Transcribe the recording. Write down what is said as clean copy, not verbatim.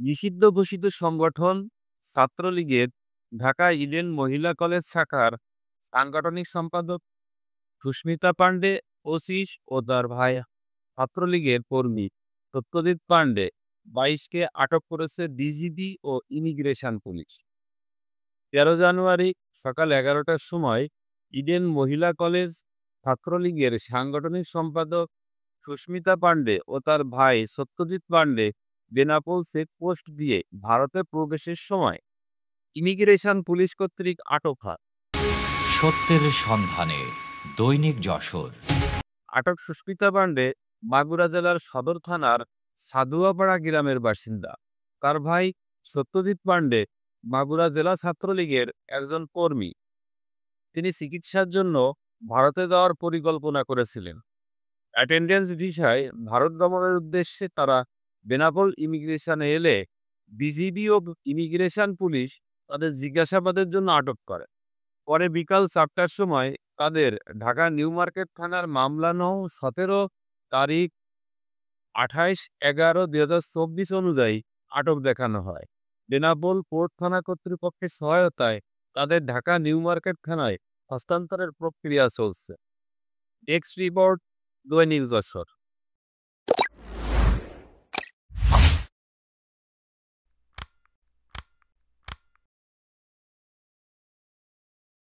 নিষিদ্ধ ঘোষিত সংগঠন ছাত্রলীগের ঢাকা ইডেন মহিলা কলেজ শাখার সাংগঠনিক সম্পাদক সুস্মিতা পান্ডে, ওসি ও তার ভাই ছাত্রলীগের কর্মী সত্যজিৎ পান্ডে ২২কে আটক করেছে বিজিবি ও ইমিগ্রেশন পুলিশ। ১৩ জানুয়ারি সকাল ১১টার সময় ইডেন মহিলা কলেজ ছাত্রলীগের সাংগঠনিক সম্পাদক সুস্মিতা পান্ডে ও তার ভাই সত্যজিৎ পান্ডে বেনাপোল চেকপোস্ট দিয়ে ভারতে প্রবেশের সময় ইমিগ্রেশন পুলিশ কর্তৃক আটক হয়। সত্যের সন্ধানে দৈনিক যশোর। আটক সুস্মিতা পান্ডে মাগুরা জেলার সদর থানার সাধুয়াপাড়া গ্রামের বাসিন্দা। তার ভাই সত্যজিৎ পান্ডে মাগুরা জেলা ছাত্রলীগের একজন কর্মী। তিনি চিকিৎসার জন্য ভারতে যাওয়ার পরিকল্পনা করেছিলেন। অ্যাটেন্ডেন্স ভিসায় ভারত গমনের উদ্দেশ্যে তারা বেনাপোল ইমিগ্রেশনে এলে বিজিবি ও ইমিগ্রেশন পুলিশ তাদের জিজ্ঞাসাবাদের জন্য আটক করে। পরে বিকাল ৪টার সময় তাদের ঢাকা নিউ মার্কেট থানার মামলা নং ১৭ তারিখ ২৮/১১/২০২৪ অনুযায়ী আটক দেখানো হয়। বেনাপোল পোর্ট থানা কর্তৃপক্ষের সহায়তায় তাদের ঢাকা নিউ মার্কেট থানায় হস্তান্তরের প্রক্রিয়া চলছে। ডেস্ক রিপোর্ট, দৈনিক যশোর।